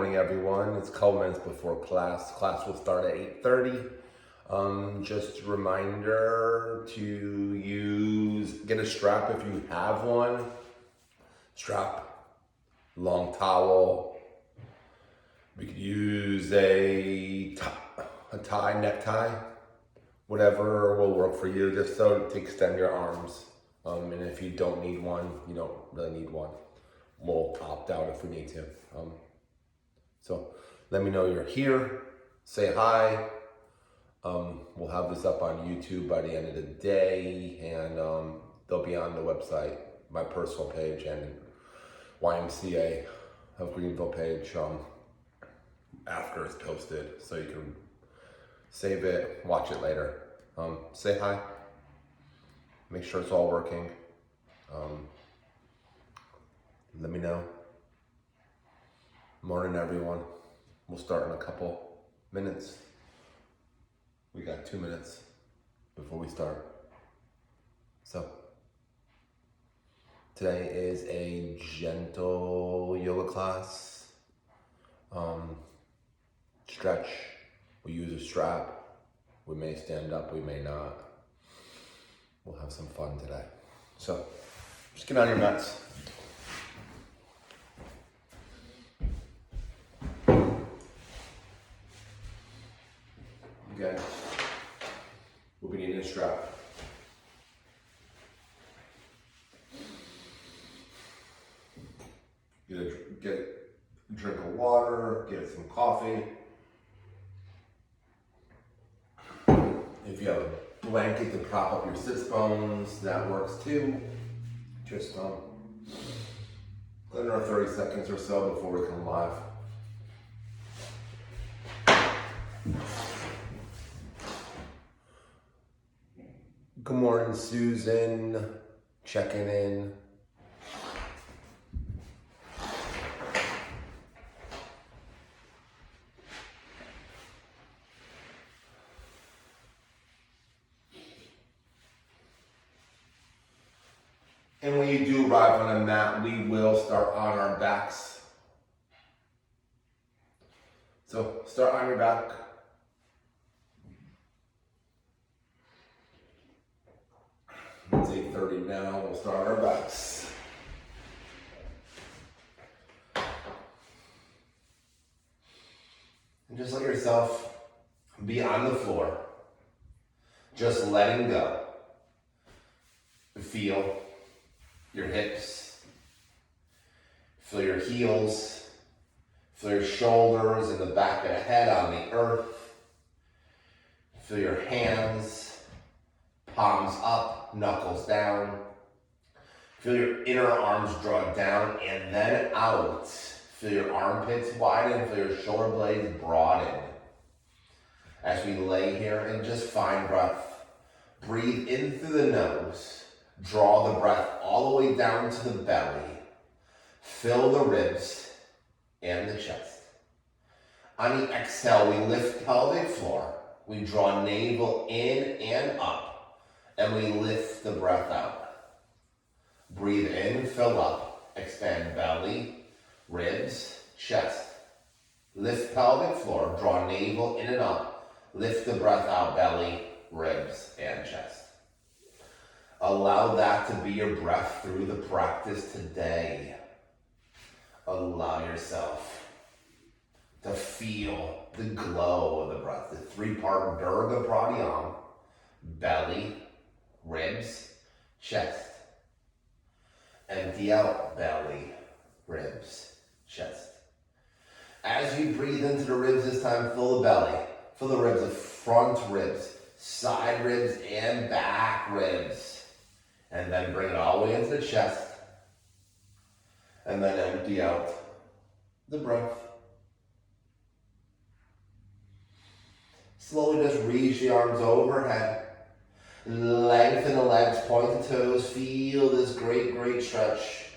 morning, everyone. It's a couple minutes before class. Class will start at 8:30. Just a reminder to get a strap if you have one. Strap, long towel. We could use a tie, necktie, whatever will work for you, just so to extend your arms. And if you don't need one, you don't really need one. We'll opt out if we need to. So let me know you're here. Say hi. We'll have this up on YouTube by the end of the day, and they'll be on the website, my personal page, and YMCA of Greenville page after it's posted, so you can save it, watch it later. Say hi. Make sure it's all working. Let me know. Morning, everyone. We'll start in a couple minutes. We got 2 minutes before we start. So, today is a gentle yoga class. Stretch. We use a strap. We may stand up, we may not. We'll have some fun today. So, just get on your mats. Okay. We'll be needing a strap. Get a drink of water, get some coffee. If you have a blanket to prop up your sits bones, that works too. Just another 30 seconds or so before we come live. Good morning, Susan. Checking in. And when you do arrive on a mat, we will start on our backs. So start on your back. It's 8:30 now, we'll start our backs. And just let yourself be on the floor. Just letting go. Feel your hips. Feel your heels. Feel your shoulders and the back of the head on the earth. Feel your hands. Palms up, knuckles down. Feel your inner arms draw down and then out. Feel your armpits widen, feel your shoulder blades broaden. As we lay here and just find breath. Breathe in through the nose. Draw the breath all the way down to the belly. Fill the ribs and the chest. On the exhale, we lift pelvic floor. We draw navel in and up. And we lift the breath out. Breathe in, fill up, expand belly, ribs, chest. Lift pelvic floor, draw navel in and up. Lift the breath out, belly, ribs, and chest. Allow that to be your breath through the practice today. Allow yourself to feel the glow of the breath, the three-part Dirga Pranayama, belly, ribs, chest. Empty out, belly, ribs, chest. As you breathe into the ribs this time, fill the belly. Fill the ribs, the front ribs, side ribs, and back ribs. And then bring it all the way into the chest. And then empty out the breath. Slowly just reach the arms overhead. Lengthen the legs, point the toes, feel this great, great stretch.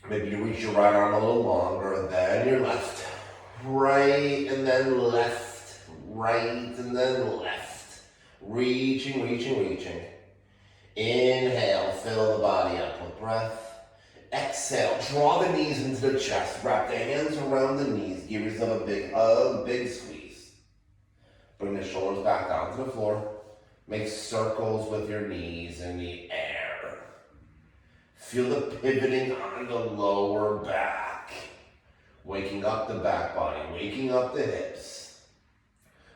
Maybe you reach your right arm a little longer, then your left, right, and then left, right, and then left. Reaching, reaching, reaching. Inhale, fill the body up with breath. Exhale, draw the knees into the chest. Wrap the hands around the knees. Give yourself a big hug, big squeeze. Bring the shoulders back down to the floor. Make circles with your knees in the air. Feel the pivoting on the lower back. Waking up the back body, waking up the hips.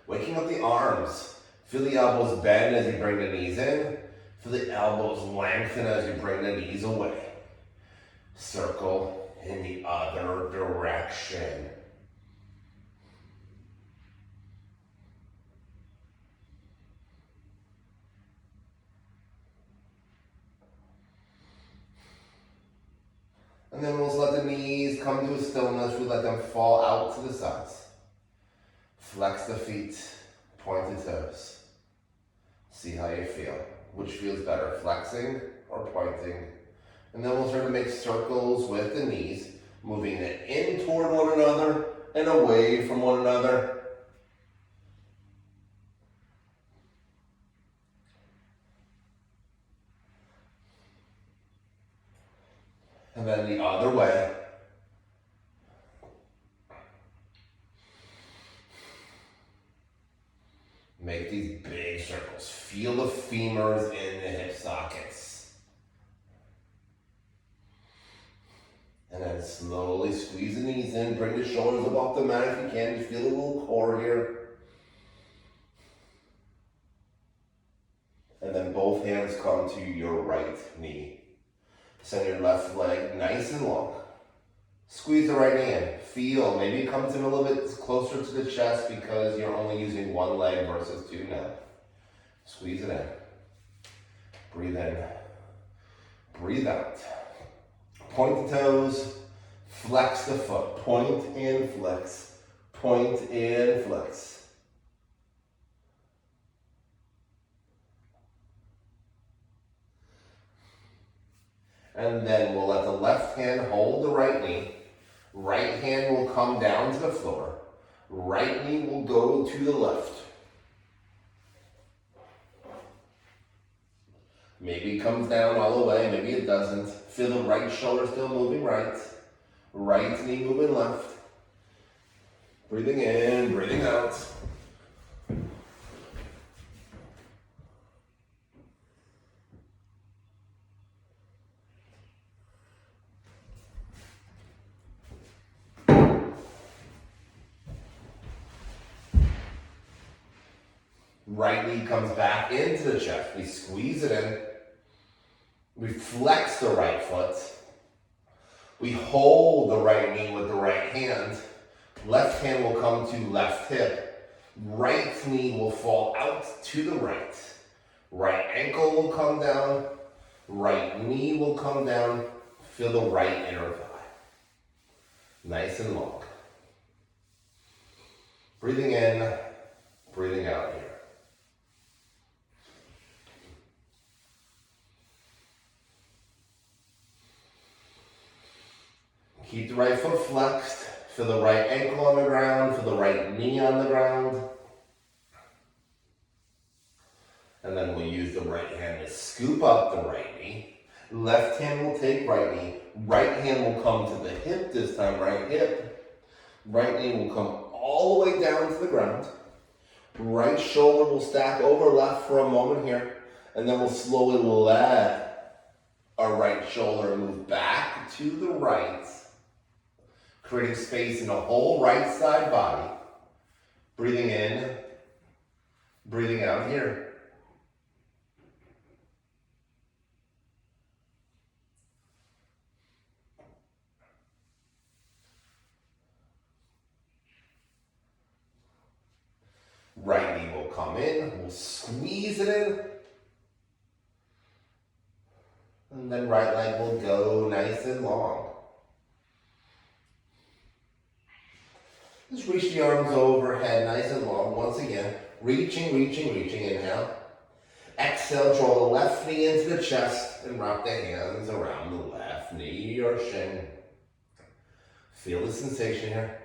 Waking up the arms. Feel the elbows bend as you bring the knees in. Feel the elbows lengthen as you bring the knees away. Circle in the other direction. And then we'll just let the knees come to a stillness. We let them fall out to the sides. Flex the feet, point the toes. See how you feel. Which feels better, flexing or pointing? And then we'll start to make circles with the knees, moving it in toward one another and away from one another. And then the other way. Make these big circles. Feel the femurs in the hip sockets. And then slowly squeeze the knees in. Bring the shoulders up off the mat if you can. Just feel a little core here. And then both hands come to your right knee. Send your left leg nice and long. Squeeze the right knee in. Feel, maybe it comes in a little bit closer to the chest because you're only using one leg versus two now. Squeeze it in. Breathe in. Breathe out. Point the toes. Flex the foot. Point and flex. Point and flex. And then we'll let the left hand hold the right knee. Right hand will come down to the floor. Right knee will go to the left. Maybe it comes down all the way, maybe it doesn't. Feel the right shoulder still moving right. Right knee moving left. Breathing in, breathing out. Right knee comes back into the chest. We squeeze it in. We flex the right foot. We hold the right knee with the right hand. Left hand will come to left hip. Right knee will fall out to the right. Right ankle will come down. Right knee will come down. Feel the right inner thigh. Nice and long. Breathing in, breathing out here. Keep the right foot flexed. Feel the right ankle on the ground. Feel the right knee on the ground. And then we'll use the right hand to scoop up the right knee. Left hand will take right knee. Right hand will come to the hip this time, right hip. Right knee will come all the way down to the ground. Right shoulder will stack over left for a moment here. And then we'll slowly let our right shoulder move back to the right. Creating space in the whole right side body. Breathing in, breathing out here. Right knee will come in, we'll squeeze it in. And then right leg will go nice and long. Just reach the arms overhead, nice and long. Once again, reaching, reaching, reaching. Inhale. Exhale, draw the left knee into the chest and wrap the hands around the left knee or shin. Feel the sensation here.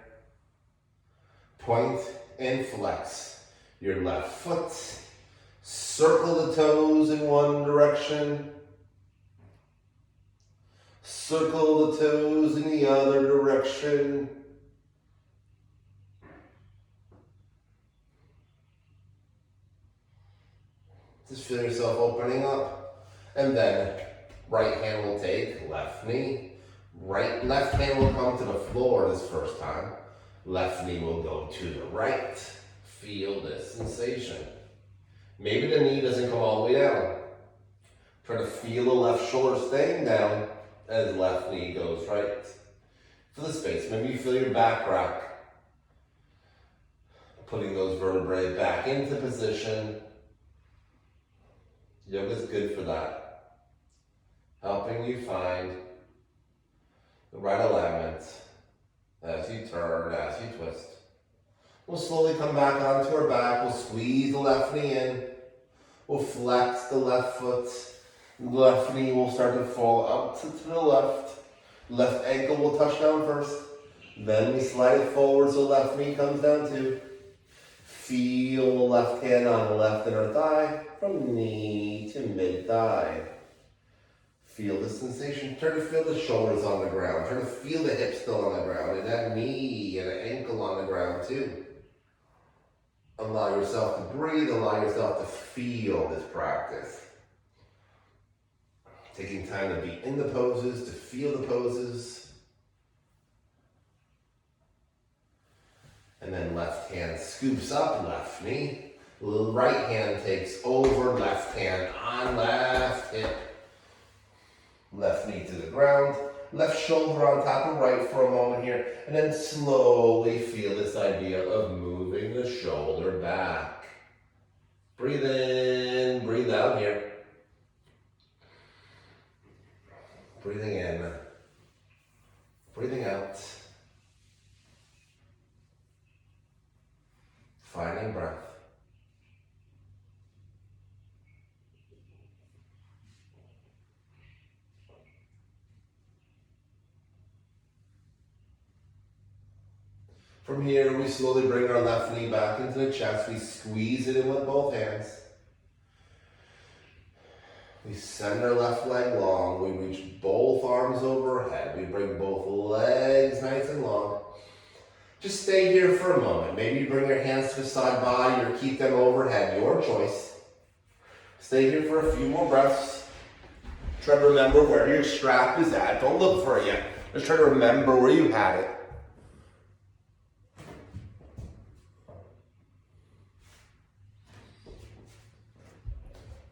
Point and flex your left foot. Circle the toes in one direction. Circle the toes in the other direction. Just feel yourself opening up. And then right hand will take left knee. Left hand will come to the floor this first time. Left knee will go to the right. Feel this sensation. Maybe the knee doesn't come all the way down. Try to feel the left shoulder staying down as left knee goes right. Feel the space. Maybe you feel your back rack. Putting those vertebrae back into position. Yoga is good for that. Helping you find the right alignment as you turn, as you twist. We'll slowly come back onto our back. We'll squeeze the left knee in. We'll flex the left foot. Left knee will start to fall out to the left. Left ankle will touch down first. Then we slide it forward so left knee comes down too. Feel the left hand on the left inner thigh from knee to mid thigh. Feel the sensation. Try to feel the shoulders on the ground. Try to feel the hips still on the ground and that knee and the ankle on the ground too. Allow yourself to breathe. Allow yourself to feel this practice. Taking time to be in the poses, to feel the poses. And then left hand scoops up, left knee. Right hand takes over, left hand on left hip. Left knee to the ground. Left shoulder on top of right for a moment here. And then slowly feel this idea of moving the shoulder back. Breathe in, breathe out here. Breathing in, breathing out. Finding breath. From here, we slowly bring our left knee back into the chest. We squeeze it in with both hands. We send our left leg long. We reach both arms overhead. We bring both legs nice and long. Just stay here for a moment. Maybe you bring your hands to the side body or keep them overhead. Your choice. Stay here for a few more breaths. Try to remember where your strap is at. Don't look for it yet. Just try to remember where you had it.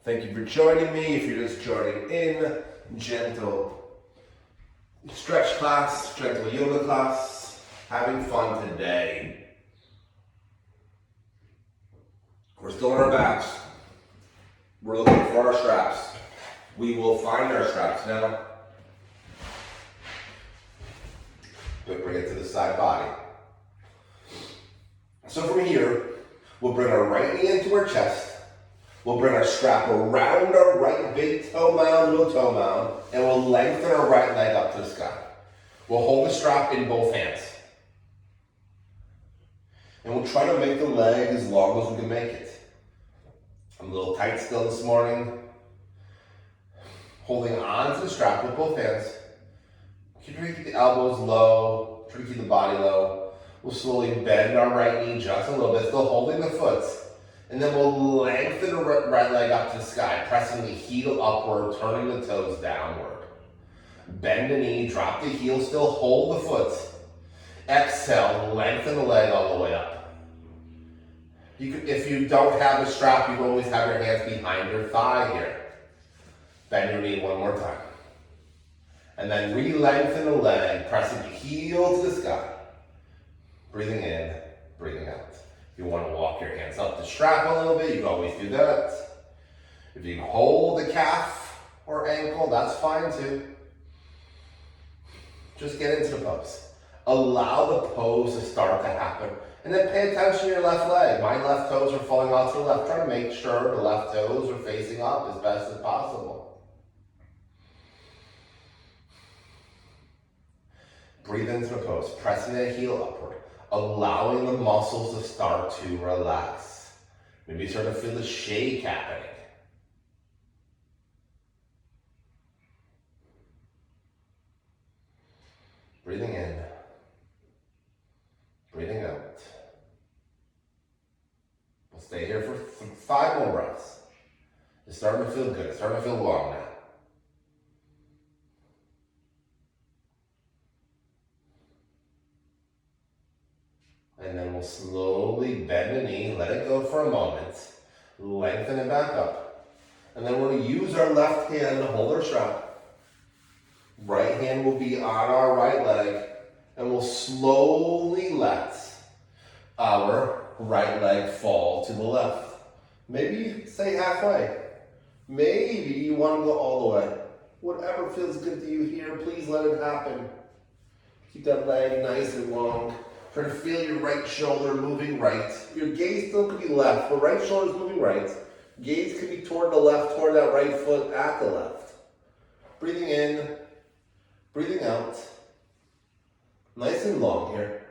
Thank you for joining me. If you're just joining in, gentle stretch class, gentle yoga class, having fun today. We're still on our backs. We're looking for our straps. We will find our straps now. But bring it to the side body. So from here, we'll bring our right knee into our chest. We'll bring our strap around our right big toe mound, little toe mound, and we'll lengthen our right leg up to the sky. We'll hold the strap in both hands. And we'll try to make the leg as long as we can make it. I'm a little tight still this morning. Holding on to the strap with both hands. Try to keep the elbows low. Try to keep the body low. We'll slowly bend our right knee just a little bit, still holding the foot. And then we'll lengthen the right leg up to the sky, pressing the heel upward, turning the toes downward. Bend the knee, drop the heel, still hold the foot. Exhale, lengthen the leg all the way up. If you don't have a strap, you can always have your hands behind your thigh here. Bend your knee one more time. And then re-lengthen the leg, pressing the heel to the sky. Breathing in, breathing out. If you want to walk your hands up the strap a little bit, you can always do that. If you can hold the calf or ankle, that's fine too. Just get into the pose. Allow the pose to start to happen. And then pay attention to your left leg. My left toes are falling off to the left. Try to make sure the left toes are facing up as best as possible. Breathe into the pose, pressing the heel upward. Allowing the muscles to start to relax. Maybe you start to feel the shake happening. Breathing in. Breathing out. We'll stay here for 5 more breaths. It's starting to feel good. It's starting to feel long now. And then we'll slowly bend the knee, let it go for a moment, lengthen it back up. And then we're going to use our left hand to hold our strap. Right hand will be on our right leg, and we'll slowly let our right leg fall to the left. Maybe stay halfway. Maybe you want to go all the way. Whatever feels good to you here, please let it happen. Keep that leg nice and long. Try to feel your right shoulder moving right. Your gaze still could be left, but right shoulder is moving right. Gaze could be toward the left, toward that right foot at the left. Breathing in, breathing out. Nice and long here.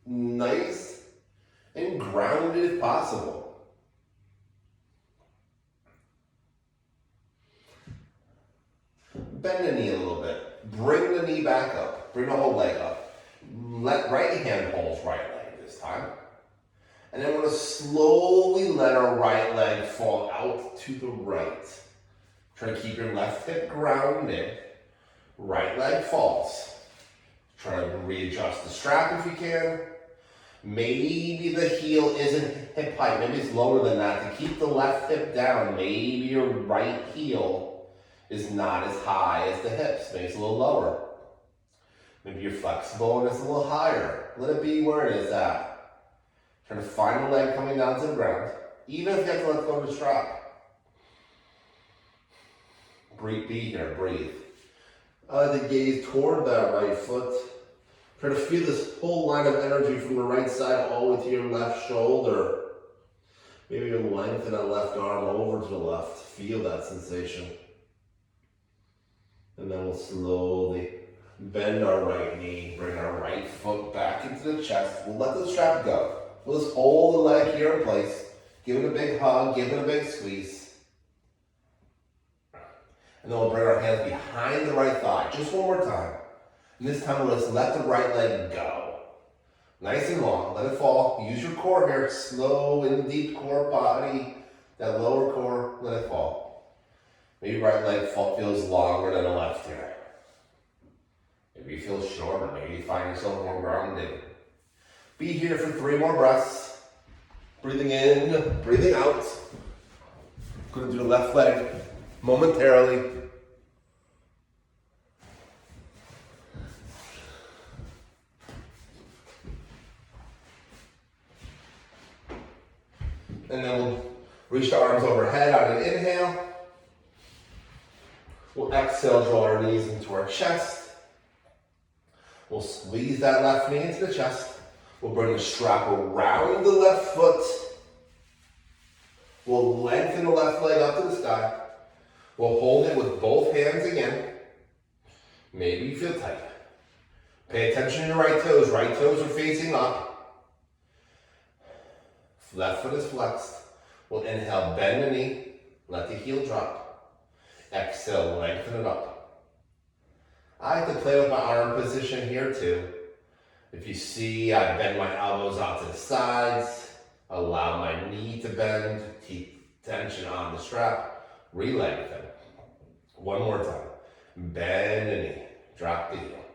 Nice and grounded if possible. Bend the knee a little bit. Bring the knee back up. Bring the whole leg up. Let right hand hold right leg this time. And then we're going to slowly let our right leg fall out to the right. Try to keep your left hip grounded. Right leg falls. Try to readjust the strap if you can. Maybe the heel isn't hip height. Maybe it's lower than that. To keep the left hip down, maybe your right heel is not as high as the hips. Maybe it's a little lower. Maybe you're flexible and it's a little higher. Let it be where it is at. Try to find the leg coming down to the ground. Even if you have to let go of the strap. Breathe, be here, breathe. The gaze toward that right foot. Try to feel this whole line of energy from the right side all the way to your left shoulder. Maybe you lengthen that left arm over to the left. Feel that sensation. And then we'll slowly bend our right knee, bring our right foot back into the chest. We'll let the strap go. We'll just hold the leg here in place. Give it a big hug, give it a big squeeze. And then we'll bring our hands behind the right thigh. Just one more time. And this time we'll just let the right leg go. Nice and long. Let it fall. Use your core here. Slow in the deep core body. That lower core, let it fall. Maybe right leg feels longer than the left here. Maybe you feel shorter. Maybe you find yourself more grounded. Be here for 3 more breaths. Breathing in, breathing out. Going to do the left leg momentarily. And then we'll reach the arms overhead on an inhale. We'll exhale, draw our knees into our chest. We'll squeeze that left knee into the chest. We'll bring the strap around the left foot. We'll lengthen the left leg up to the sky. We'll hold it with both hands again. Maybe you feel tight. Pay attention to your right toes. Right toes are facing up. Left foot is flexed. We'll inhale, bend the knee. Let the heel drop. Exhale, lengthen it up. I like to play with my arm position here too. If you see, I bend my elbows out to the sides. Allow my knee to bend. Keep tension on the strap. Re-lengthen. One more time. Bend the knee. Drop the heel.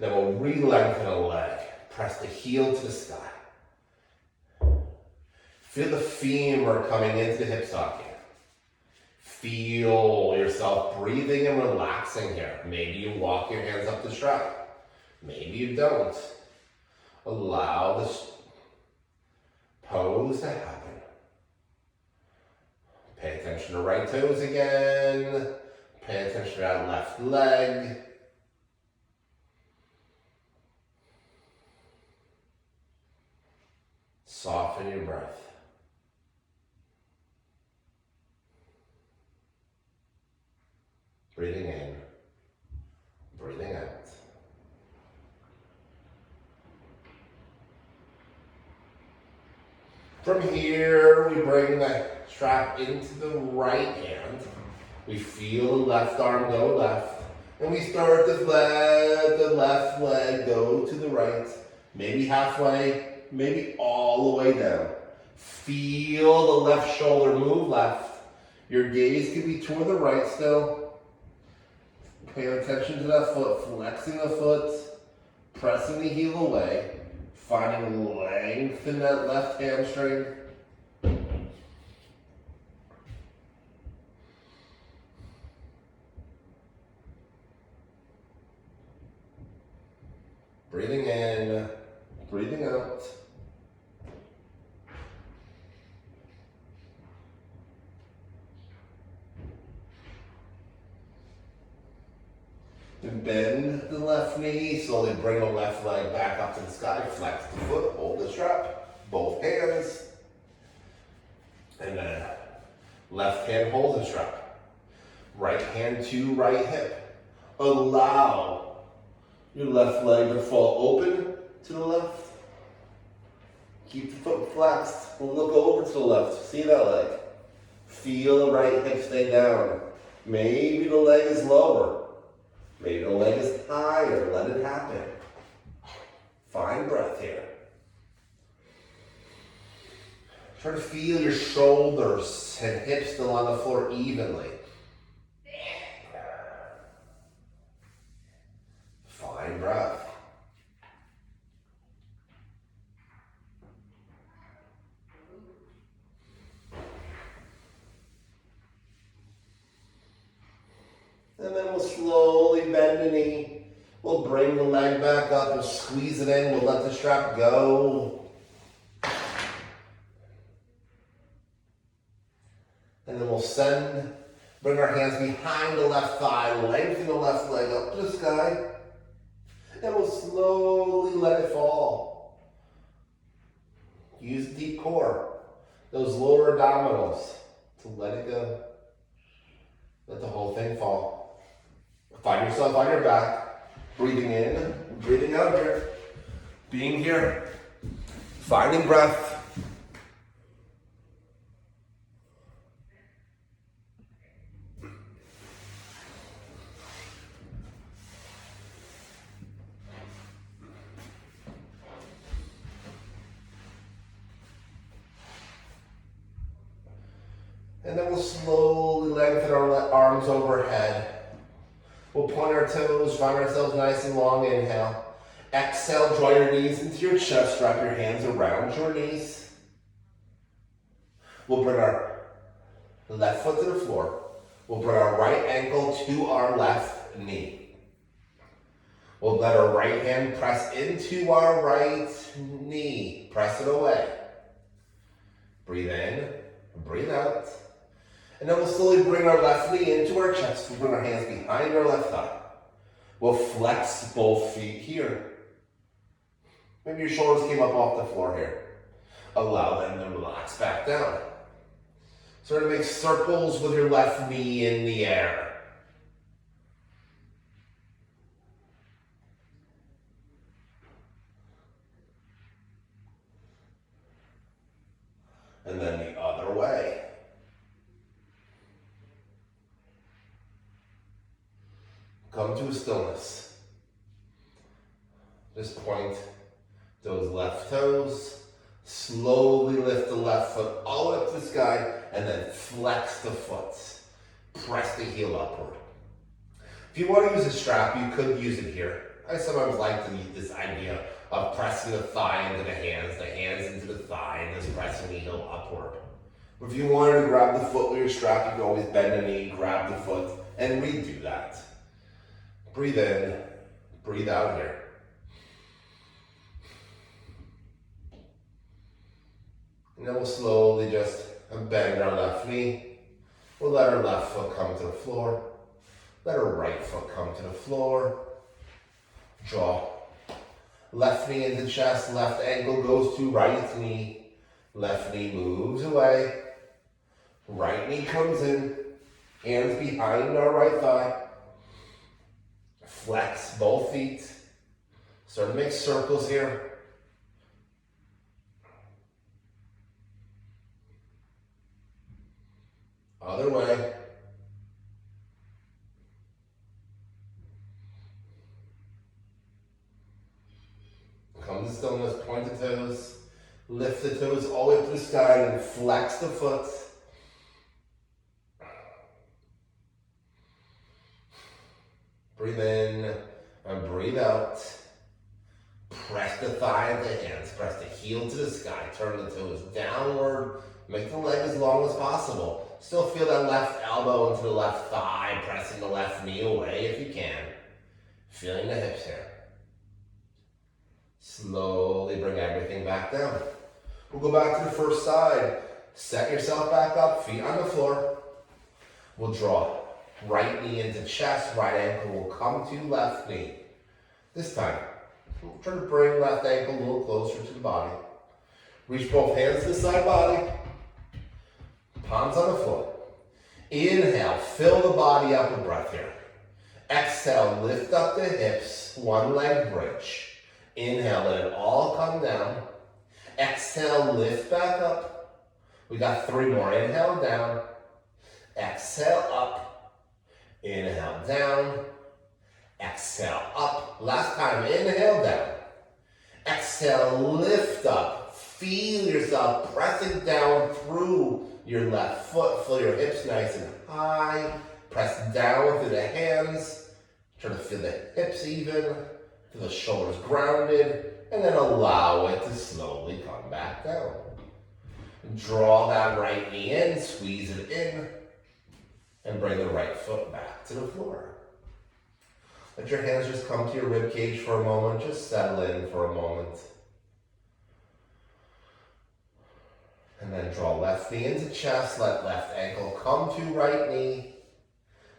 Then we'll re-lengthen the leg. Press the heel to the sky. Feel the femur coming into the hip socket. Feel yourself breathing and relaxing here. Maybe you walk your hands up the strap. Maybe you don't. Allow this pose to happen. Pay attention to right toes again. Pay attention to that left leg. Soften your breath. Breathing in, breathing out. From here, we bring the strap into the right hand. We feel the left arm go left. And we start to let the left leg go to the right, maybe halfway, maybe all the way down. Feel the left shoulder move left. Your gaze can be toward the right still. Pay attention to that foot, flexing the foot, pressing the heel away, finding length in that left hamstring. Breathing in, breathing out. And bend the left knee, slowly bring the left leg back up to the sky, flex the foot, hold the strap, both hands. And then left hand holds the strap. Right hand to right hip. Allow your left leg to fall open to the left. Keep the foot flexed. Look over to the left. See that leg. Feel the right hip stay down. Maybe the leg is lower. Maybe the leg is higher. Let it happen. Find breath here. Try to feel your shoulders and hips still on the floor evenly. Find breath. And then we'll slowly bend the knee. We'll bring the leg back up and squeeze it in. We'll let the strap go. And then we'll bring our hands behind the left thigh, lengthen the left leg up to the sky. And we'll slowly let it fall. Use deep core, those lower abdominals to let it go. Let the whole thing fall. Find yourself on your back, breathing in, breathing out here, being here, finding breath. And then we'll slowly lengthen our arms overhead. We'll point our toes, find ourselves nice and long. Inhale. Exhale, draw your knees into your chest. Wrap your hands around your knees. We'll bring our left foot to the floor. We'll bring our right ankle to our left knee. We'll let our right hand press into our right knee. Press it away. Breathe in, breathe out. And then we'll slowly bring our left knee into our chest. We'll bring our hands behind our left thigh. We'll flex both feet here. Maybe your shoulders came up off the floor here. Allow them to relax back down. Sort of make circles with your left knee in the air. And then the other way. Come to a stillness. Just point those left toes. Slowly lift the left foot all the way up to the sky and then flex the foot. Press the heel upward. If you want to use a strap, you could use it here. I sometimes like to use this idea of pressing the thigh into the hands into the thigh, and just pressing the heel upward. But if you wanted to grab the foot with your strap, you can always bend the knee, grab the foot, and redo that. Breathe in, breathe out here. And then we'll slowly just bend our left knee. We'll let our left foot come to the floor. Let our right foot come to the floor. Draw. Left knee into chest, left ankle goes to right knee. Left knee moves away. Right knee comes in. Hands behind our right thigh. Flex both feet. Start to make circles here. Other way. stillness, point the toes, lift the toes all the way up to the sky, and flex the foot. Breathe in and breathe out. Press the thigh of the hands, press the heel to the sky, turn the toes downward, make the leg as long as possible. Still feel that left elbow into the left thigh, pressing the left knee away if you can. Feeling the hips here. Slowly bring everything back down. We'll go back to the first side. Set yourself back up, feet on the floor. We'll draw right knee into chest, right ankle will come to left knee. This time, we'll try to bring left ankle a little closer to the body. Reach both hands to the side body. Palms on the floor. Inhale, fill the body up with breath here. Exhale, lift up the hips, one leg bridge. Inhale, let it all come down. Exhale, lift back up. We got 3 more. Inhale, down. Exhale, up. Inhale, down. Exhale, up. Last time, inhale, down. Exhale, lift up. Feel yourself pressing down through your left foot. Feel your hips nice and high. Press down through the hands. Try to feel the hips even. Feel the shoulders grounded. And then allow it to slowly come back down. Draw that right knee in. Squeeze it in. And bring the right foot back to the floor. Let your hands just come to your rib cage for a moment. Just settle in for a moment. And then draw left knee into chest. Let left ankle come to right knee.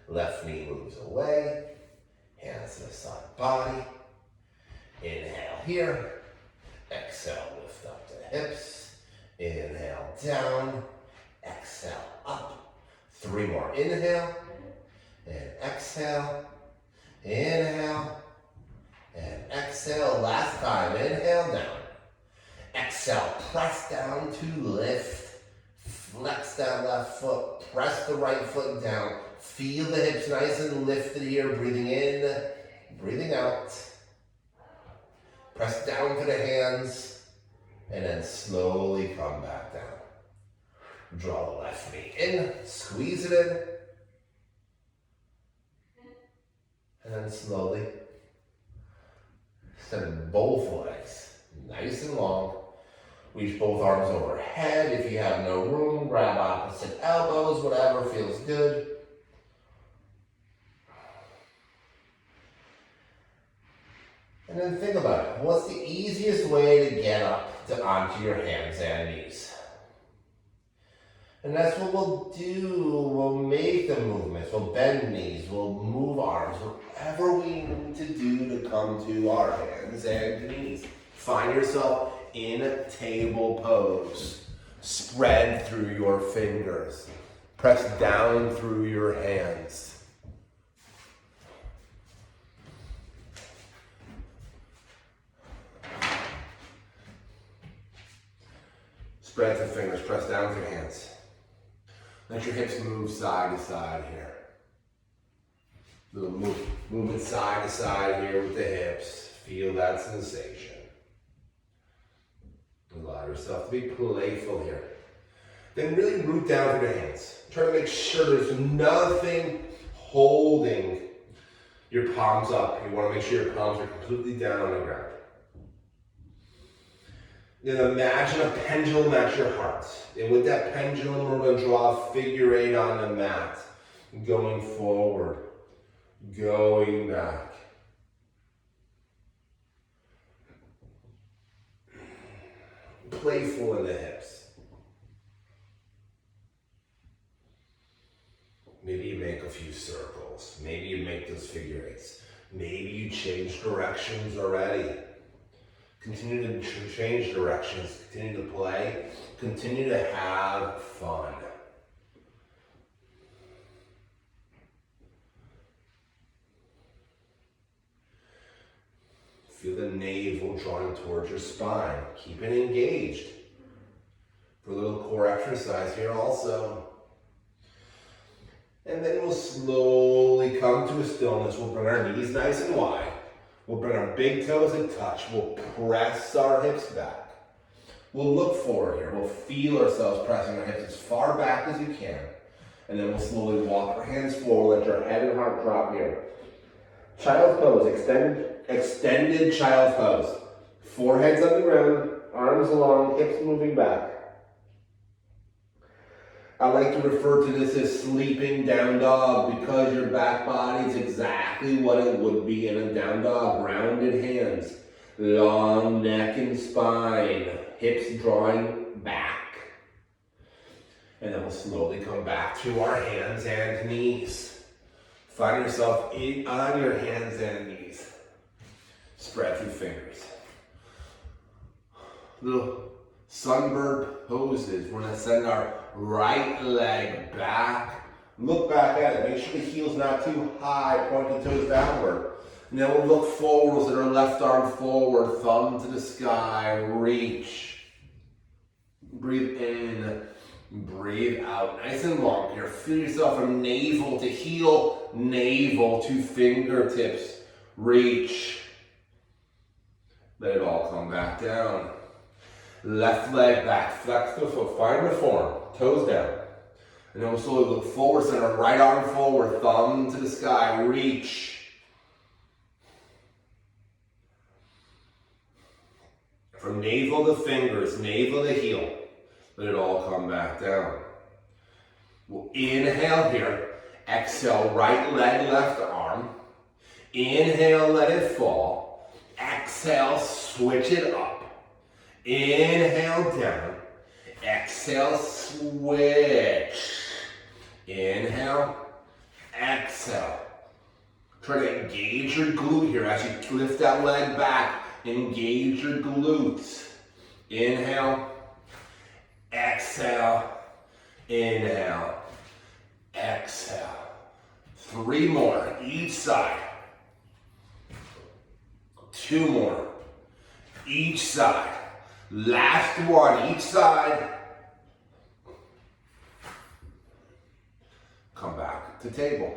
Left knee moves away. Hands to the side body. Inhale here. Exhale, lift up the hips. Inhale, down. Exhale, up. 3 more. Inhale. And exhale. Inhale. And exhale. Last time. Inhale, down. Exhale, press down to lift. Flex that left foot. Press the right foot down. Feel the hips nice and lifted here. Breathing in, breathing out. Press down to the hands. And then slowly come back down. Draw the left knee in. Squeeze it in. And then slowly send both legs nice and long. Reach both arms overhead. If you have no room, grab opposite elbows, whatever feels good. And then think about it. What's the easiest way to get up onto your hands and knees? And that's what we'll do. We'll make the movements. We'll bend knees. We'll move arms. Whatever we need to do to come to our hands and knees. Find yourself in a table pose. Spread through your fingers. Press down through your hands. Spread the fingers, press down with your hands. Let your hips move side to side here. Little movement side to side here with the hips. Feel that sensation. Allow yourself to be playful here. Then really root down with your hands. Try to make sure there's nothing holding your palms up. You want to make sure your palms are completely down on the ground. Then imagine a pendulum at your heart. And with that pendulum, we're going to draw a figure 8 on the mat. Going forward. Going back. Playful in the hips. Maybe you make a few circles. Maybe you make those figure 8s. Maybe you change directions already. Continue to change directions, continue to play, continue to have fun. Feel the navel drawing towards your spine. Keep it engaged. For a little core exercise here also. And then we'll slowly come to a stillness. We'll bring our knees nice and wide. We'll bring our big toes in touch. We'll press our hips back. We'll look forward here. We'll feel ourselves pressing our hips as far back as you can. And then we'll slowly walk our hands forward. Let your head and heart drop here. Child's pose, extended child's pose. Forehead's on the ground, arms along, hips moving back. I like to refer to this as sleeping down dog because your back body is exactly what it would be in a down dog. Grounded hands, long neck and spine, hips drawing back. And then we'll slowly come back to our hands and knees. Find yourself on your hands and knees. Spread through fingers. Little sunbird poses. We're going to send our right leg back. Look back at it. Make sure the heel's not too high. Point the toes downward. And then we'll look forward with our left arm forward. Thumb to the sky. Reach. Breathe in. Breathe out. Nice and long here. Feel yourself from navel to heel. Navel to fingertips. Reach. Let it all come back down. Left leg back, flex the foot, find the form, toes down. And then we'll slowly look forward, send our right arm forward, thumb to the sky, reach. From navel to fingers, navel to heel, let it all come back down. We'll inhale here, exhale, right leg, left arm. Inhale, let it fall. Exhale, switch it up. Inhale down, exhale, switch. Inhale, exhale. Try to engage your glute here as you lift that leg back. Engage your glutes. Inhale, exhale, inhale, exhale. 3 more, each side. 2 more, each side. Last one, each side. Come back to table.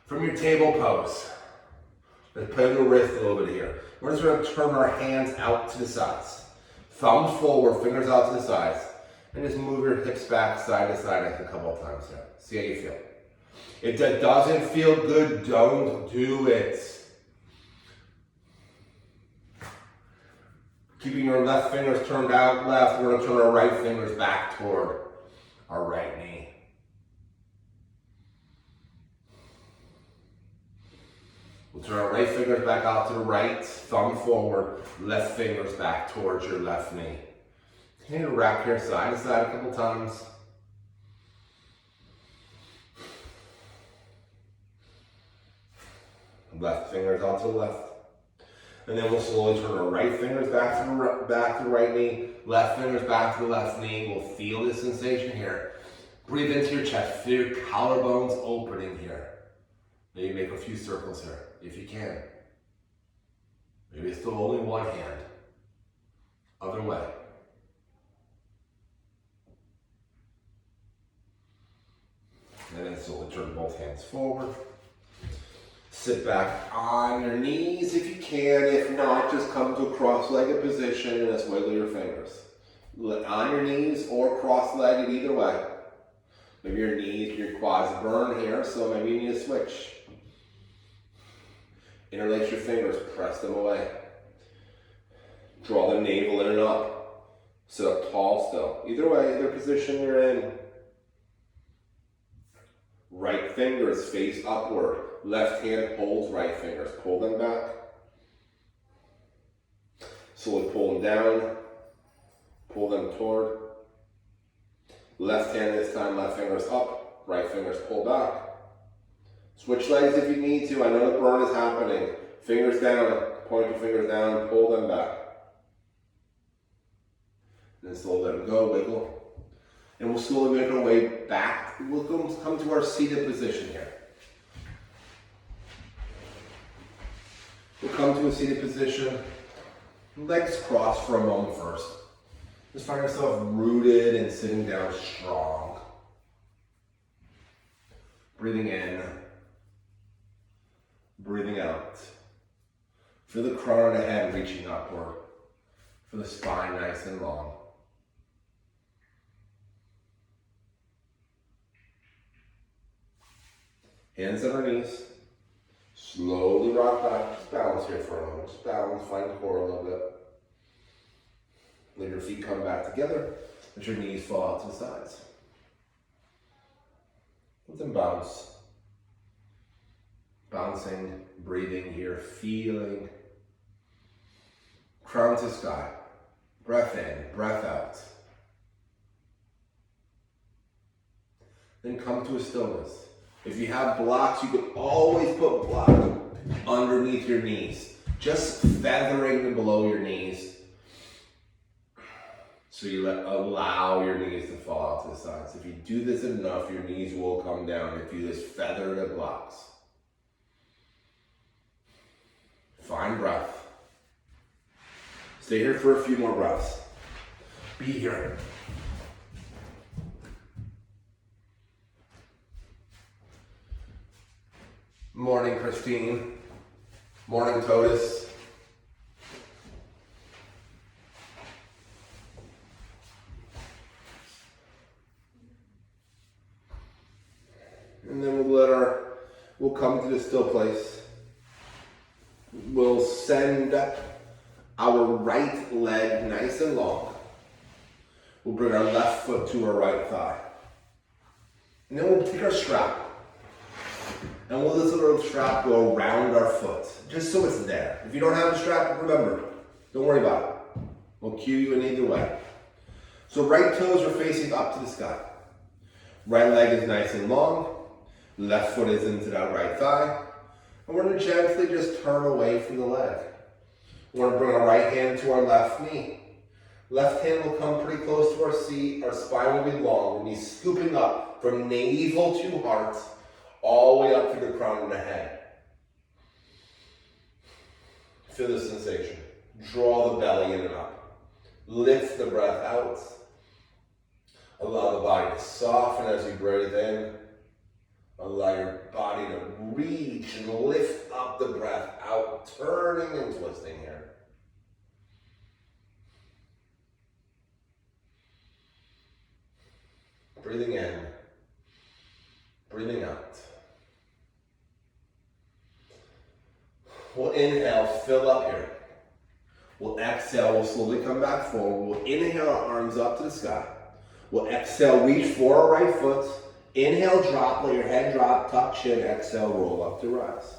From your table pose, let's play with the wrist a little bit here. We're just going to turn our hands out to the sides. Thumbs forward, fingers out to the sides. And just move your hips back side to side a couple of times here. See how you feel. If that doesn't feel good, don't do it. Keeping your left fingers turned out left, we're going to turn our right fingers back toward our right knee. We'll turn our right fingers back out to the right, thumb forward, left fingers back towards your left knee. Continue to rock here side to side a couple times. Left fingers out to the left. And then we'll slowly turn our right fingers back to the right knee, left fingers back to the left knee. We'll feel this sensation here. Breathe into your chest. Feel your collarbones opening here. Maybe make a few circles here, if you can. Maybe it's still only one hand. Other way. And then slowly turn both hands forward. Sit back on your knees if you can. If not, just come to a cross-legged position and just wiggle your fingers. On your knees or cross-legged, either way. Maybe your knees, your quads burn here, so maybe you need to switch. Interlace your fingers, press them away. Draw the navel in and up. Sit up tall still. Either way, either position you're in. Right fingers face upward. Left hand holds right fingers. Pull them back. Slowly pull them down. Pull them toward. Left hand this time, left fingers up. Right fingers pull back. Switch legs if you need to. I know the burn is happening. Fingers down. Point your fingers down. Pull them back. And then slowly let them go. Wiggle. And we'll slowly make our way back. We'll come to our seated position here. We'll come to a seated position. Legs crossed for a moment first. Just find yourself rooted and sitting down strong. Breathing in. Breathing out. Feel the crown of the head reaching upward. Feel the spine nice and long. Hands on our knees. Slowly rock back. Just balance here for a moment. Just balance. Find the core a little bit. Let your feet come back together. Let your knees fall out to the sides. Let them bounce. Bouncing, breathing here, feeling. Crown to sky. Breath in, breath out. Then come to a stillness. If you have blocks, you can always put blocks underneath your knees. Just feathering them below your knees. So you allow your knees to fall out to the sides. If you do this enough, your knees will come down if you just feather the blocks. Find breath. Stay here for a few more breaths. Be here. Morning, Christine. Morning, Totus. And then we'll come to the still place. We'll send our right leg nice and long. We'll bring our left foot to our right thigh. And then we'll take our strap. And we'll let the little strap go around our foot, just so it's there. If you don't have a strap, remember, don't worry about it. We'll cue you in either way. So right toes are facing up to the sky. Right leg is nice and long. Left foot is into that right thigh. And we're going to gently just turn away from the leg. We're going to bring our right hand to our left knee. Left hand will come pretty close to our seat. Our spine will be long. We'll be scooping up from navel to heart, all the way up to the crown of the head. Feel the sensation. Draw the belly in and up. Lift the breath out. Allow the body to soften as you breathe in. Allow your body to reach and lift up the breath out, turning and twisting here. Breathing in, breathing out. We'll inhale, fill up here. We'll exhale, we'll slowly come back forward. We'll inhale our arms up to the sky. We'll exhale, reach for our right foot. Inhale, drop, let your head drop, tuck chin, exhale, roll up to rise.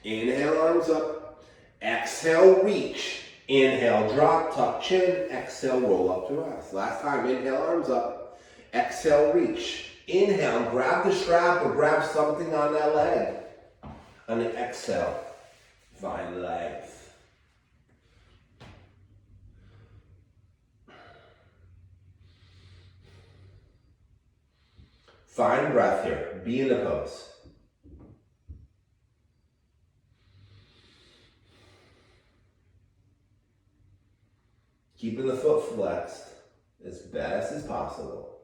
Inhale, arms up. Exhale, reach. Inhale, drop, tuck chin, exhale, roll up to rise. Last time, inhale, arms up. Exhale, reach. Inhale, grab the strap or grab something on that leg. On the exhale, find legs. Find breath here. Be in the pose. Keeping the foot flexed as best as possible.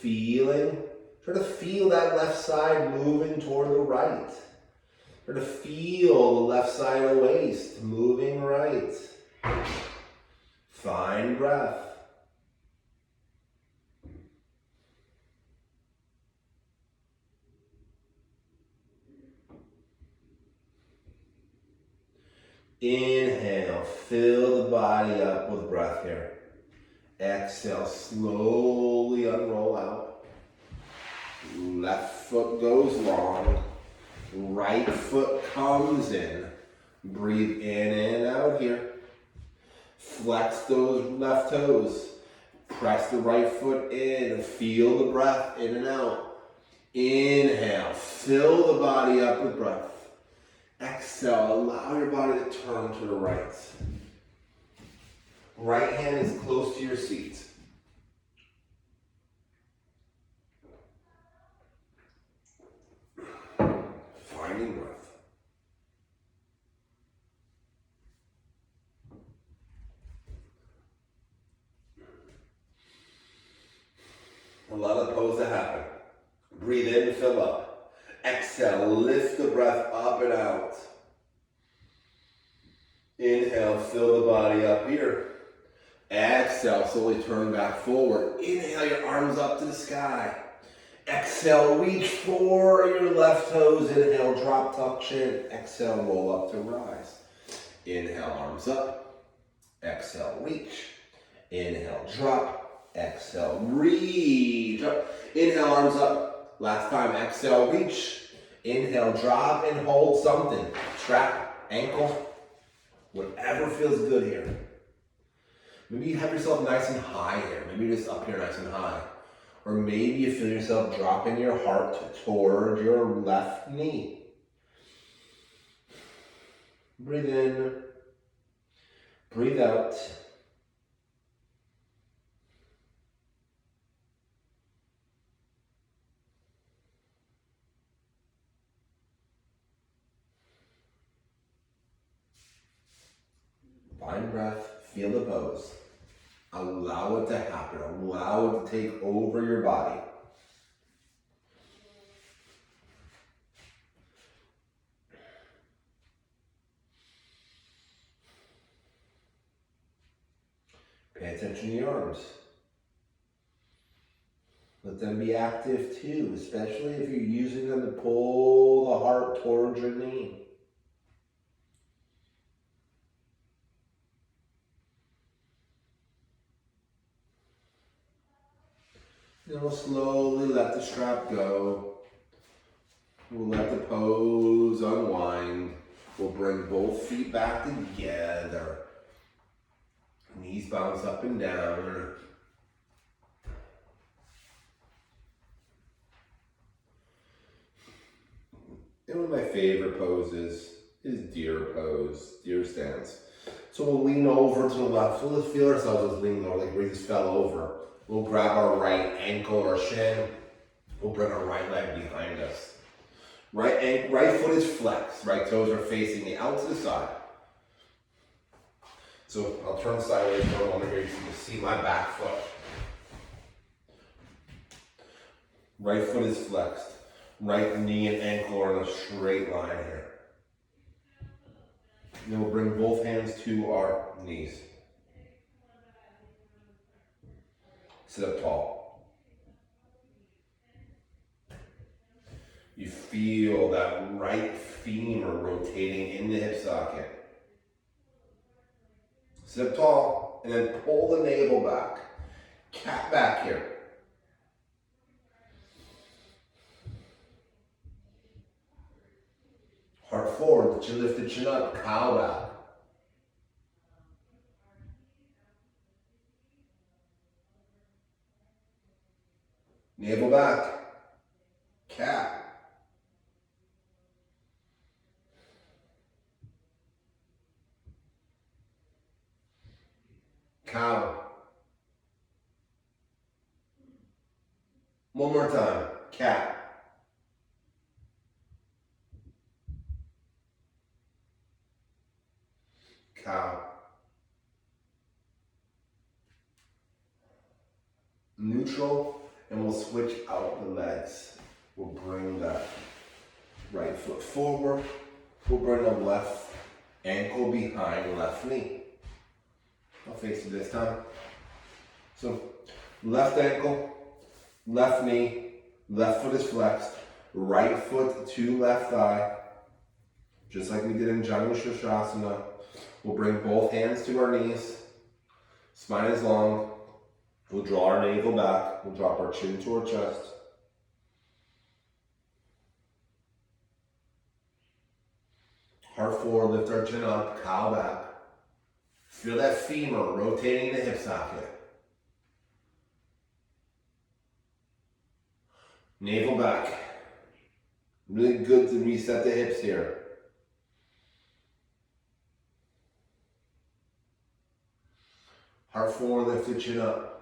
Try to feel that left side moving toward the right. Try to feel the left side of the waist moving right. Find breath. Inhale, fill the body up with breath here. Exhale, slowly unroll out. Left foot goes long. Right foot comes in. Breathe in and out here. Flex those left toes. Press the right foot in. Feel the breath in and out. Inhale, fill the body up with breath. Exhale, allow your body to turn to the right. Right hand is close to your seat. Finding breath. Allow the pose to happen. Breathe in, fill up. Exhale, lift the breath up and out. Inhale, fill the body up here. Exhale, slowly turn back forward. Inhale, your arms up to the sky. Exhale, reach for your left toes. Inhale, drop, tuck, chin. Exhale, roll up to rise. Inhale, arms up. Exhale, reach. Inhale, drop. Exhale, reach up. Inhale, arms up. Last time, exhale, reach. Inhale, drop and hold something. Strap, ankle, whatever feels good here. Maybe you have yourself nice and high here. Maybe you're just up here nice and high. Or maybe you feel yourself dropping your heart toward your left knee. Breathe in. Breathe out. Find breath. Feel the pose. Allow it to happen. Allow it to take over your body. Pay attention to your arms. Let them be active too, especially if you're using them to pull the heart towards your knee. Then we'll slowly let the strap go. We'll let the pose unwind. We'll bring both feet back together. Knees bounce up and down. And one of my favorite poses is deer pose, deer stance. So we'll lean over to the left. So let's feel ourselves as leaning over, like we just fell over. We'll grab our right ankle or shin. We'll bring our right leg behind us. Right foot is flexed. Right toes are facing the out to the side. So I'll turn sideways for a moment here. You can see my back foot. Right foot is flexed. Right knee and ankle are in a straight line here. Then we'll bring both hands to our knees. Sit up tall. You feel that right femur rotating in the hip socket. Sit up tall and then pull the navel back. Cat back here. Heart forward, the chin lift the chin up, cow back. Navel back. Cat. Cow. One more time. Cat. Cow. Neutral, and we'll switch out the legs. We'll bring that right foot forward. We'll bring the left ankle behind left knee. I'll face it this time. So left ankle, left knee, left foot is flexed, right foot to left thigh, just like we did in Janu Sirsasana. We'll bring both hands to our knees, spine is long. We'll draw our navel back. We'll drop our chin to our chest. Heart forward, lift our chin up, cow back. Feel that femur rotating the hip socket. Navel back. Really good to reset the hips here. Heart forward, lift the chin up.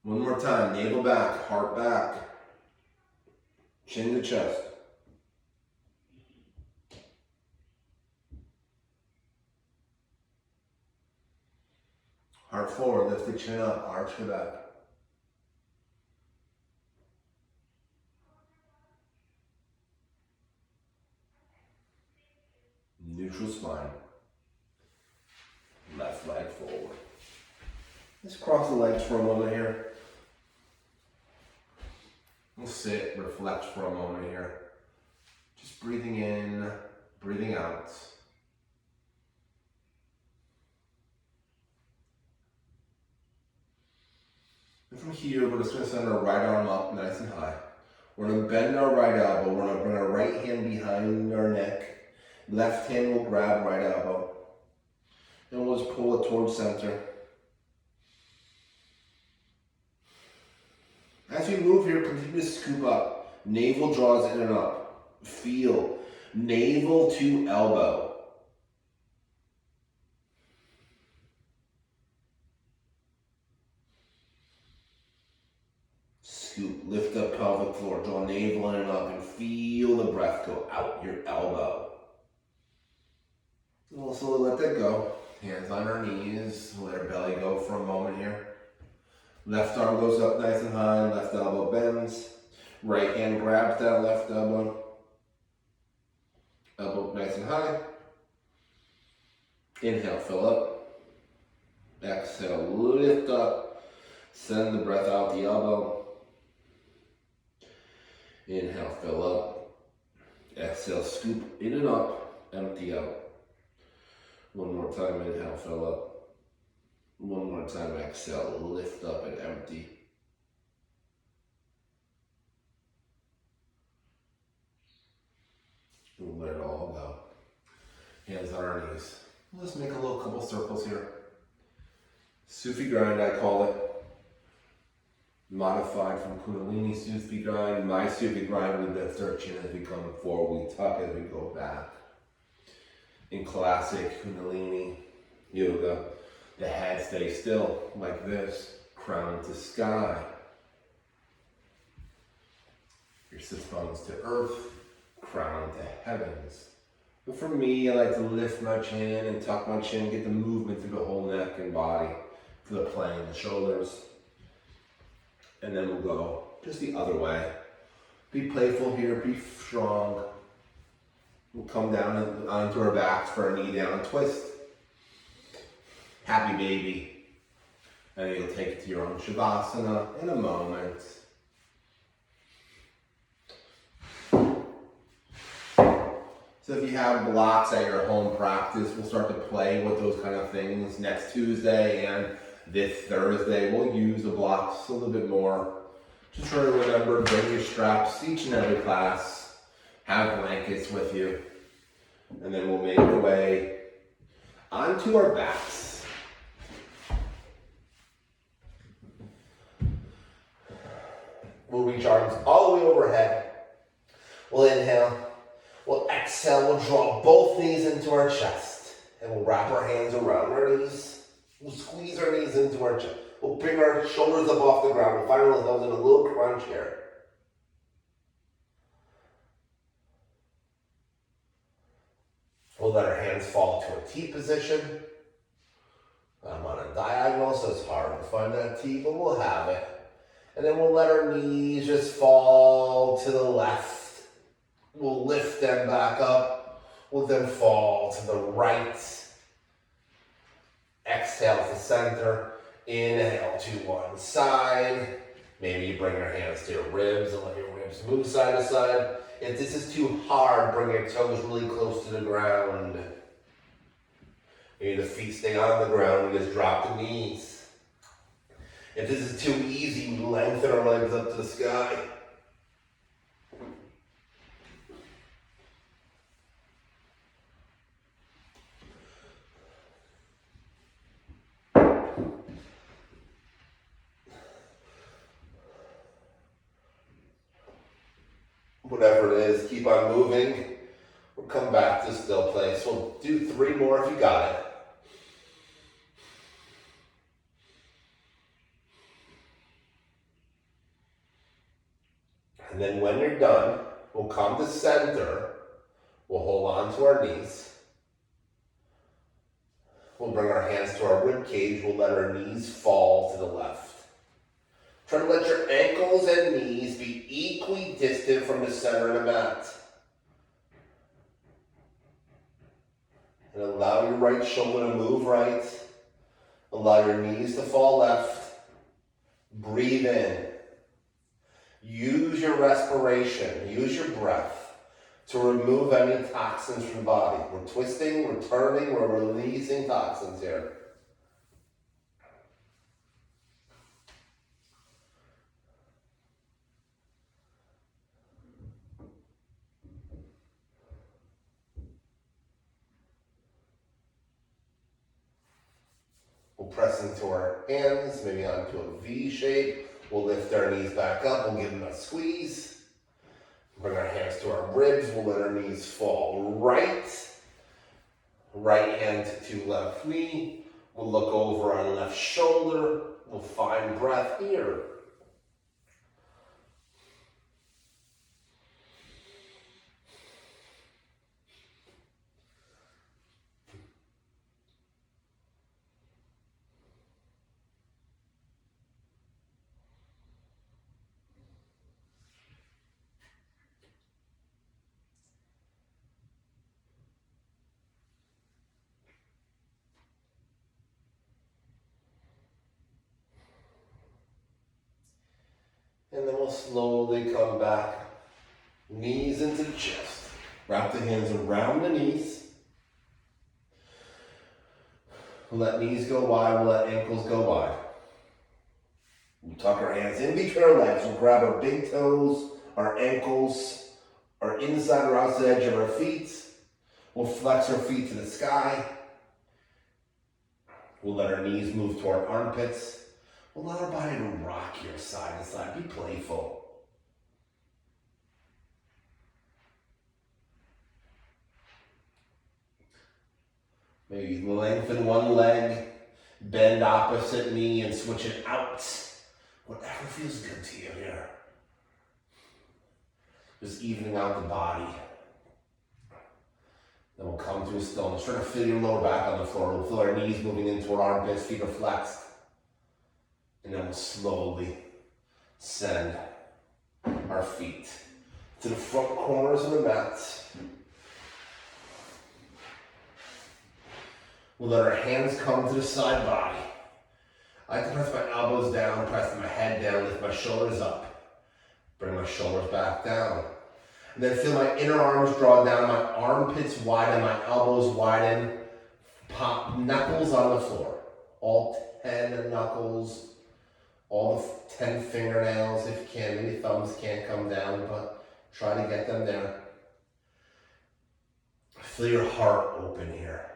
One more time, navel back, heart back, chin to chest. Heart forward, lift the chin up, arch the back. Just cross the legs for a moment here. We'll sit, reflect for a moment here. Just breathing in, breathing out. And from here, we're just going to send our right arm up nice and high. We're going to bend our right elbow. We're going to bring our right hand behind our neck. Left hand will grab right elbow. And we'll just pull it towards center. As we move here, continue to scoop up. Navel draws in and up. Feel navel to elbow. Scoop, lift up pelvic floor, draw navel in and up, and feel the breath go out your elbow. We'll slowly let that go. Hands on our knees, let our belly go for a moment here. Left arm goes up nice and high, left elbow bends. Right hand grabs that left elbow. Elbow nice and high. Inhale, fill up. Exhale, lift up. Send the breath out the elbow. Inhale, fill up. Exhale, scoop in and up, empty out. One more time, inhale, fill up. One more time, exhale, lift up and empty. We'll let it all go. Hands on our knees. Let's make a little couple circles here. Sufi grind, I call it. Modified from Kundalini Sufi grind. My Sufi grind, we lift our chin as we come forward, we tuck as we go back. In classic Kundalini yoga, the head stays still like this, crown to sky. Your sit bones to earth, crown to heavens. But for me, I like to lift my chin and tuck my chin, get the movement through the whole neck and body, for the plane in the shoulders. And then we'll go just the other way. Be playful here, be strong. We'll come down onto our backs for a knee down twist. Happy baby. And you'll take it to your own Shavasana in a moment. So if you have blocks at your home practice, we'll start to play with those kind of things next Tuesday and this Thursday. We'll use the blocks a little bit more. Just try to remember, bring your straps each and every class. Have blankets with you. And then we'll make our way onto our backs. We'll reach arms all the way overhead. We'll inhale. We'll exhale. We'll draw both knees into our chest. And we'll wrap our hands around our knees. We'll squeeze our knees into our chest. We'll bring our shoulders up off the ground. We'll find ourselves in a little crunch here. We'll let our hands fall to a T position. I'm on a diagonal, so it's hard to find that T, but we'll have it. And then we'll let our knees just fall to the left. We'll lift them back up. We'll then fall to the right. Exhale to center. Inhale to one side. Maybe you bring your hands to your ribs and let your ribs move side to side. If this is too hard, bring your toes really close to the ground. Maybe the feet stay on the ground, we just drop the knees. If this is too easy, we lengthen our legs up to the sky. Whatever it is, keep on moving. We'll come back to still place. We'll do 3 more if you got it. And then when you're done, we'll come to center. We'll hold on to our knees. We'll bring our hands to our rib cage. We'll let our knees fall to the left. Try to let your ankles and knees be equidistant from the center of the mat. And allow your right shoulder to move right. Allow your knees to fall left. Breathe in. Use your respiration, use your breath to remove any toxins from the body. We're twisting, we're turning, we're releasing toxins here. We'll press into our hands, maybe onto a V shape. We'll lift our knees back up, we'll give them a squeeze. Bring our hands to our ribs, we'll let our knees fall right hand to left knee. We'll look over our left shoulder. We'll find breath here. And then we'll slowly come back, knees into the chest. Wrap the hands around the knees. We'll let knees go wide, we'll let ankles go wide. We'll tuck our hands in between our legs. We'll grab our big toes, our ankles, our inside or outside edge of our feet. We'll flex our feet to the sky. We'll let our knees move toward armpits. We'll let our body rock here side to side. Be playful. Maybe lengthen one leg, bend opposite knee and switch it out. Whatever feels good to you here. Just evening out the body. Then we'll come to a stillness. Try to feel your lower back on the floor. We'll feel our knees moving in toward armpits, feet are flexed. And then we'll slowly send our feet to the front corners of the mat. We'll let our hands come to the side body. I like to press my elbows down, press my head down, lift my shoulders up. Bring my shoulders back down. And then feel my inner arms draw down, my armpits widen, my elbows widen. Pop knuckles on the floor. All 10 knuckles. All the 10 fingernails if you can. Maybe thumbs can't come down, but try to get them there. Feel your heart open here.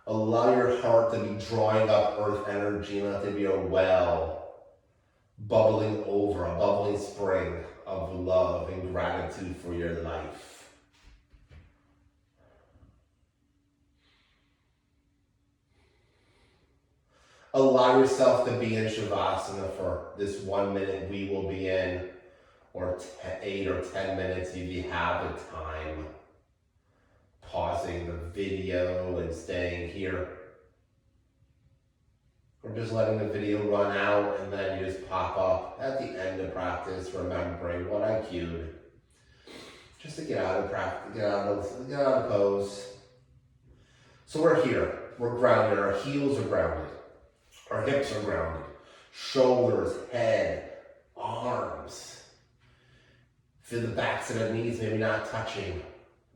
Allow your heart to be drawing up earth energy and let it be a well, bubbling over, a bubbling spring of love and gratitude for your life. Allow yourself to be in Shavasana for this 1 minute we will be in, or 8 or 10 minutes if you have the time. Pausing the video and staying here. Or just letting the video run out and then you just pop up at the end of practice, remembering what I cued. Just to get out of practice, get out of pose. So we're here, we're grounded, our heels are grounded. Our hips are grounded. Shoulders, head, arms. Feel the backs of the knees maybe not touching.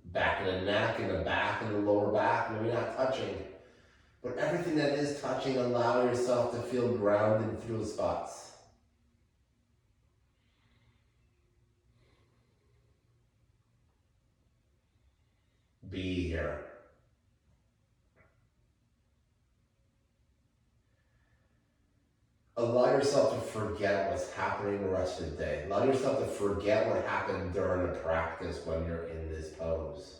Back of the neck and the back and the lower back maybe not touching. But everything that is touching, allow yourself to feel grounded through those spots. Be here. Allow yourself to forget what's happening the rest of the day. Allow yourself to forget what happened during the practice when you're in this pose.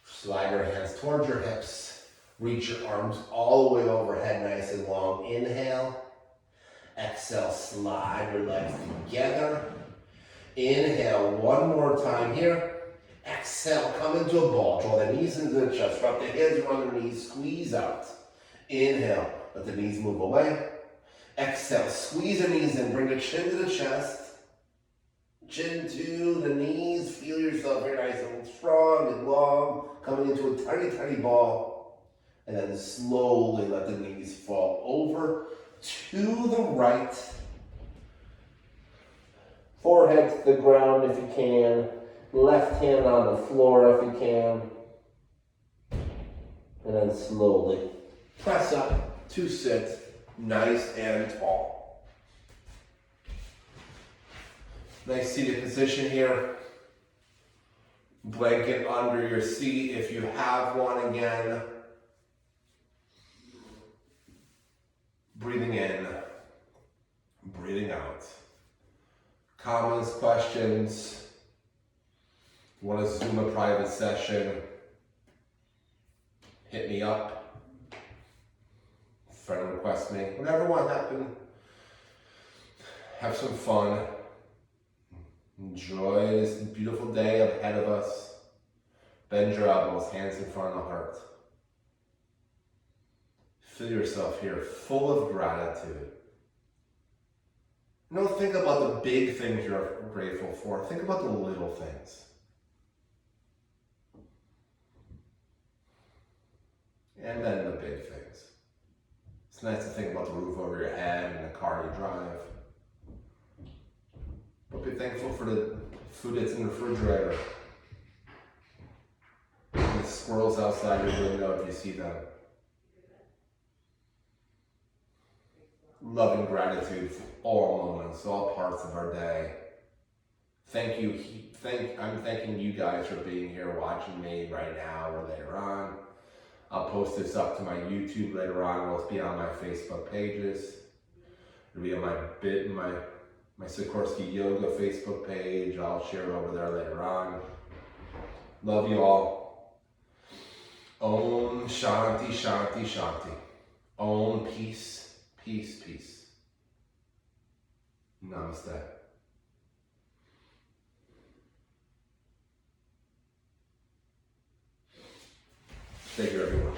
Slide your hands towards your hips. Reach your arms all the way overhead, nice and long. Inhale. Exhale, slide your legs together. Inhale, one more time here. Exhale, come into a ball. Draw the knees into the chest. Wrap the hands around the knees. Squeeze out. Inhale. Let the knees move away. Exhale. Squeeze the knees in. Bring the chin to the chest. Chin to the knees. Feel yourself here nice and strong and long. Coming into a tiny, tiny ball. And then slowly let the knees fall over to the right. Forehead to the ground if you can. Left hand on the floor if you can. And then slowly press up to sit nice and tall. Nice seated position here. Blanket under your seat if you have one again. Breathing in, breathing out. Comments, questions. If you want to Zoom a private session, hit me up. Friend request me. Whatever want to happen. Have some fun. Enjoy this beautiful day ahead of us. Bend your elbows, hands in front of the heart. Feel yourself here full of gratitude. Don't think about the big things you're grateful for. Think about the little things. And then the big things. It's nice to think about the roof over your head and the car you drive. But be thankful for the food that's in the refrigerator. And the squirrels outside your window if you see them. Love and gratitude for all moments, all parts of our day. Thank you. I'm thanking you guys for being here watching me right now or later on. I'll post this up to my YouTube later on. It'll be on my Facebook pages. It'll be on my Sikorsky Yoga Facebook page. I'll share it over there later on. Love you all. Om Shanti Shanti Shanti. Om Peace, Peace, Peace. Namaste. Thank you, everyone.